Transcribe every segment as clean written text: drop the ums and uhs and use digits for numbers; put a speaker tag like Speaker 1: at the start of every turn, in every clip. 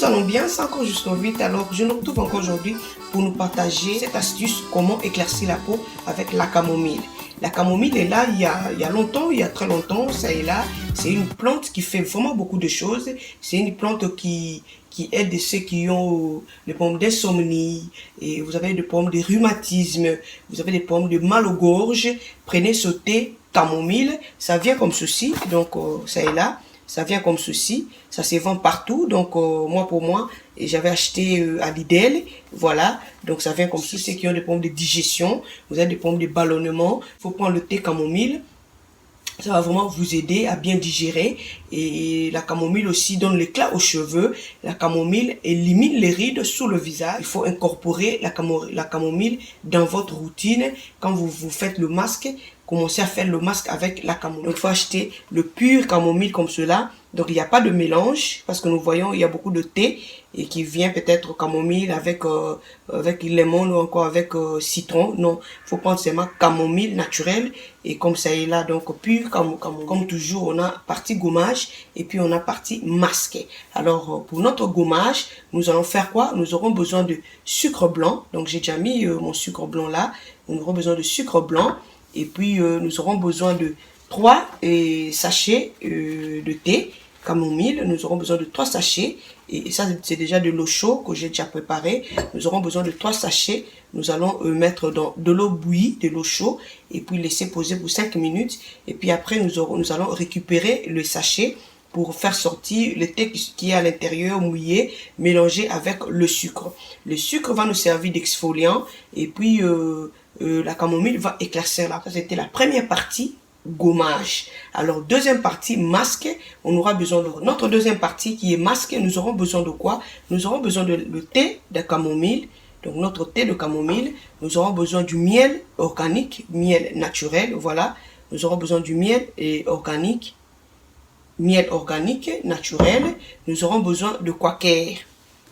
Speaker 1: nous allons bien, c'est encore jusqu'au 8. Alors, je nous retrouve encore aujourd'hui pour nous partager cette astuce, comment éclaircir la peau avec la camomille. La camomille est là il y a longtemps, il y a très longtemps, ça est là. C'est une plante qui fait vraiment beaucoup de choses. C'est une plante qui aide ceux qui ont des problèmes d'insomnie, et vous avez des problèmes de rhumatisme, vous avez des problèmes de mal aux gorges. Prenez ce thé camomille, ça vient comme ceci, donc ça est là. Ça vient comme ceci, ça se vend partout, donc moi pour moi, j'avais acheté à Lidl, voilà, donc ça vient comme ceci. Ceux qui ont des problèmes de digestion, vous avez des problèmes de ballonnement, il faut prendre le thé camomille, ça va vraiment vous aider à bien digérer. Et la camomille aussi donne l'éclat aux cheveux. La camomille élimine les rides sous le visage. Il faut incorporer la camomille dans votre routine. Quand vous faites le masque, commencez à faire le masque avec la camomille. Donc, il faut acheter le pur camomille comme cela. Donc, il n'y a pas de mélange parce que nous voyons, il y a beaucoup de thé et qui vient peut-être camomille avec lemon ou encore avec citron. Non, il faut prendre seulement camomille naturelle et comme ça est là, donc pur comme toujours, on a partie gommage et puis on a partie masqué. Alors, pour notre gommage, nous allons faire quoi? Nous aurons besoin de sucre blanc. Donc, j'ai déjà mis mon sucre blanc là. Nous aurons besoin de sucre blanc. Et puis, nous aurons besoin de 3 sachets de thé camomille. Nous aurons besoin de 3 sachets. Et ça, c'est déjà de l'eau chaude que j'ai déjà préparée. Nous aurons besoin de 3 sachets. Nous allons mettre dans de l'eau bouillie, de l'eau chaude. Et puis, laisser poser pour 5 minutes. Et puis après, nous allons récupérer le sachet pour faire sortir le thé qui est à l'intérieur mouillé, mélangé avec le sucre. Le sucre va nous servir d'exfoliant. Et puis, la camomille va éclaircir là. Ça, c'était la première partie, gommage. Alors, deuxième partie, masque. On aura besoin de notre deuxième partie qui est masque. Nous aurons besoin de quoi? Nous aurons besoin de le thé de camomille. Donc, notre thé de camomille. Nous aurons besoin du miel organique, miel naturel. Voilà. Nous aurons besoin du miel organique, naturel. Nous aurons besoin de quaker.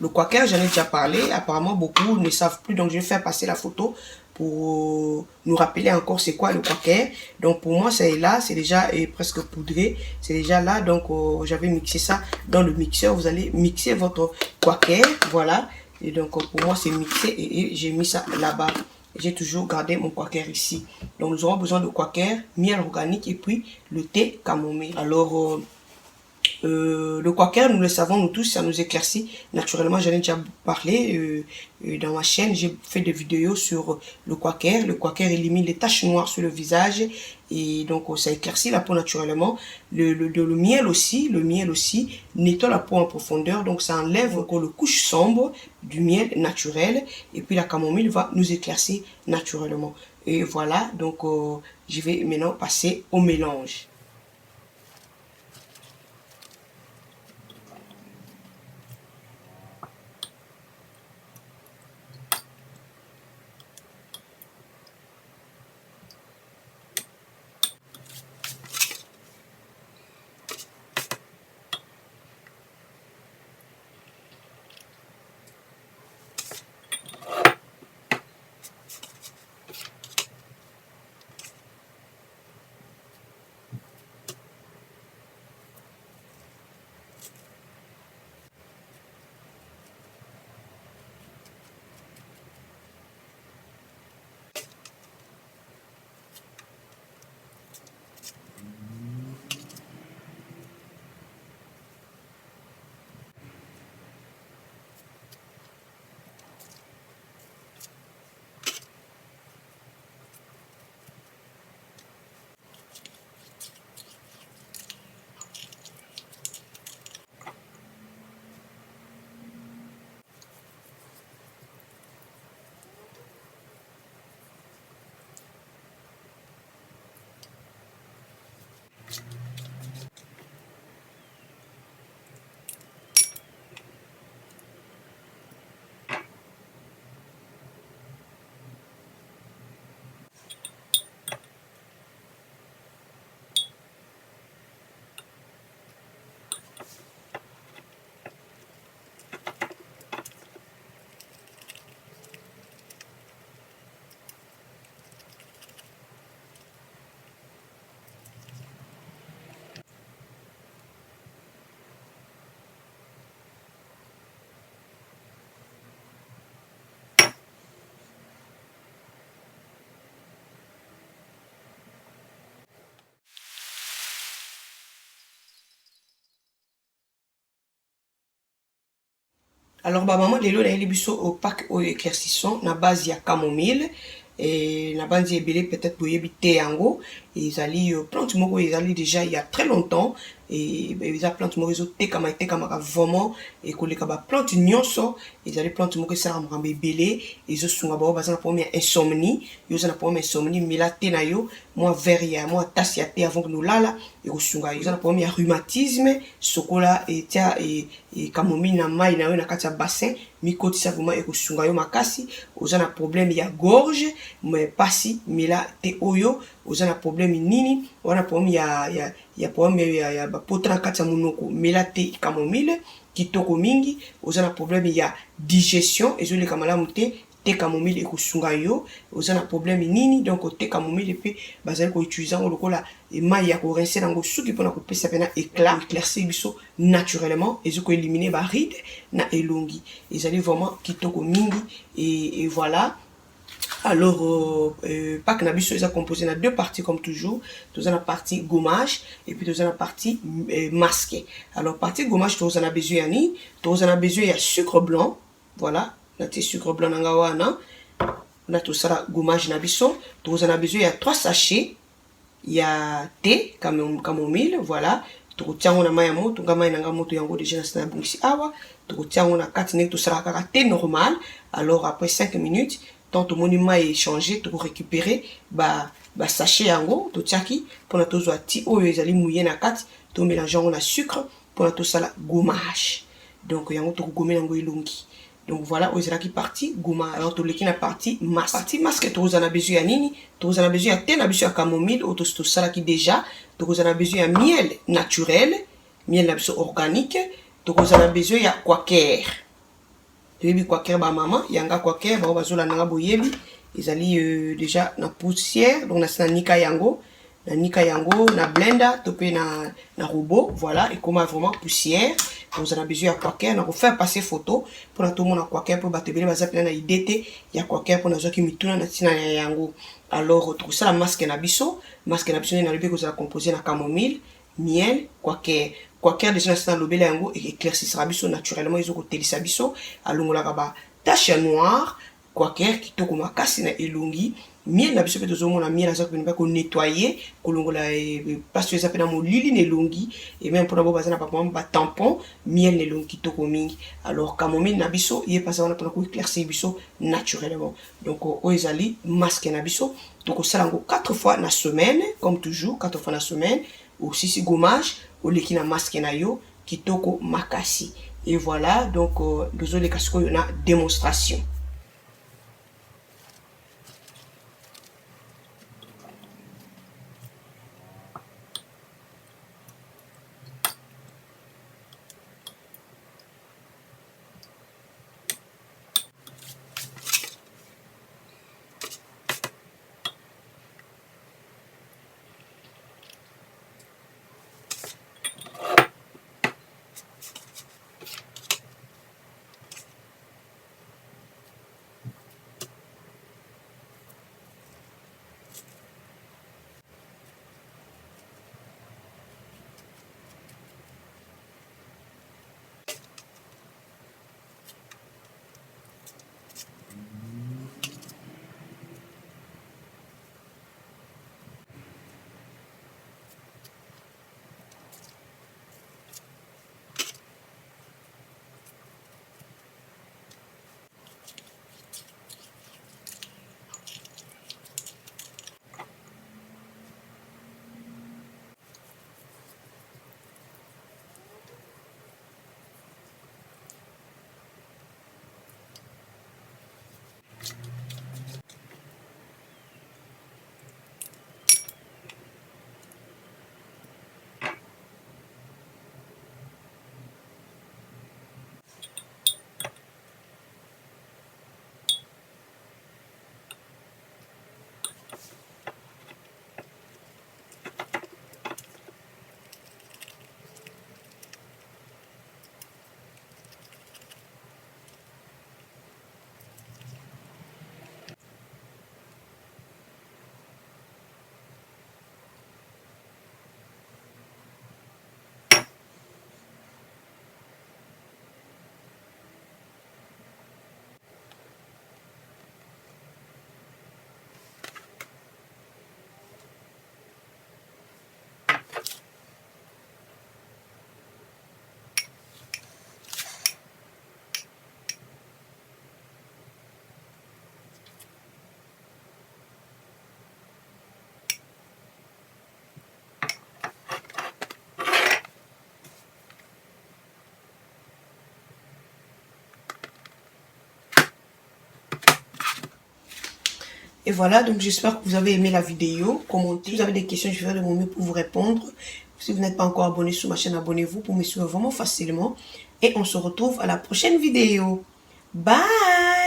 Speaker 1: Le quaker, j'en ai déjà parlé. Apparemment, beaucoup ne savent plus. Donc, je vais faire passer la photo pour nous rappeler encore c'est quoi le quaker. Donc, pour moi, c'est là. C'est déjà presque poudré. C'est déjà là. Donc, j'avais mixé ça dans le mixeur. Vous allez mixer votre quaker. Voilà. Et donc, pour moi, c'est mixé et j'ai mis ça là-bas. J'ai toujours gardé mon quaker ici. Donc, nous aurons besoin de quaker, miel organique et puis le thé camomille. Alors, le quaker, nous le savons nous tous, ça nous éclaircit naturellement. J'en ai déjà parlé dans ma chaîne. J'ai fait des vidéos sur le quaker. Le quaker élimine les taches noires sur le visage et donc ça éclaircit la peau naturellement. Le miel aussi, nettoie la peau en profondeur. Donc ça enlève encore le couche sombre du miel naturel et puis la camomille va nous éclaircir naturellement. Et voilà, donc je vais maintenant passer au mélange. Alors maman lelo na biso au pack au éclaircissant na base ya camomille et na base ebele peut-être boyebi te yango et ezali plante moko ezali déjà il y a très longtemps et eza plante moko ezotekama etekamaka vraiment et koleka ba plante nyonso ezali plante moko esalaka makambo ebele ezosunga bao baza na problème ya insomnie yo oza na problème ya insomnie mela te na yo mwa verre ya mwa tasi ya te avant kolala ekosunga yo oza na problème ya rhumatisme sokola etia camomille na mai na yo na kati ya bassin mikotisa vraiment ekosunga yo makasi oza na problème ya gorge mais pasi mela te oyo oza na problème nini wana problème ya problème ya bapota na kati ya monoko mela te camomille kitoko mingi oza na problème ya digestion ezoleka malamu te te camomille ekosunga yo oza na problème nini donc te camomille pe bazali koutilize yango lokola mai ya korince nango suki mpona kopesa mpena éclat éclaircir biso naturellement ezo koéliminer baride na elongi ezali vraiment kitoko mingi et voilà. Alors, pack na biso est composé de deux parties comme toujours. Nous avons la partie gommage et puis nous avons la partie masqué. Alors, partie gommage, nous avons besoin de nous avons besoin de sucre blanc. Voilà, notre sucre blanc nangawana. On a tout ça gommage na biso. Nous avons besoin de 3 sachets. Il y a thé, camomille, voilà. Tokotiango na maya moto, nga maya nanga moto yango déjà na bungisi awa. Tokotiango na 4 nek to sala kaka thé normal. Alors après 5 minutes, tant to monument est changé, to récupérer ba sachet yango, to tiaki pour na to zo ti oyo ezali mouillé na kati, to mélanger yango na sucre pour na to sala gommage. Donc yango to gommer yango elongi. Donc voilà, vous avez partie gommage. Alors tout le qui na partie masque. Partie masque, vous en avez besoin de nini. Vous en avez besoin de thé, vous avez besoin de camomille, ou tout ça qui déjà. Vous en avez besoin de miel naturel, miel organique. Vous en avez besoin de quaker. Yebi quaker ba maman, yanga quaker ba bazola nanga boyebi. Ils allaient déjà na poussière, donc na nika yango. Na nika yango, na blender, topé na robot, voilà, et comment vraiment poussière. Vous en avez besoin de quaker, on va faire passer photo pour tout le monde à quaker pour battre bien bazar plein idée il y a quaker pour nous qui mituna na tina yango. Alors tout ça la masque na biso na lebe ko za composé na camomille, miel, quaker. Quaker déjà na lobela yango et éclaircissera biso naturellement ils ont telisa biso alongola ba tache noire quaker kitoko makasi na elongi. Miel na biso pe tozomona miel aza kopena ko nettoyer kolongola parce que ça pena molili ne longi et même pour na boba na papa ba tampon miel ne longi kitoko mingi. Alors camomille na biso ye pasa wana pona ko éclaircir biso naturellement. Donc o ezali masque na biso donc sala ngo 4 fois na semaine comme toujours 4 fois na semaine aussi si gommage o leki na masque na yo kitoko makasi. Et voilà donc désolé kasiko yona démonstration. Et voilà, donc j'espère que vous avez aimé la vidéo. Commentez. Si vous avez des questions, je vais faire de mon mieux pour vous répondre. Si vous n'êtes pas encore abonné sur ma chaîne, abonnez-vous pour me suivre vraiment facilement. Et on se retrouve à la prochaine vidéo. Bye!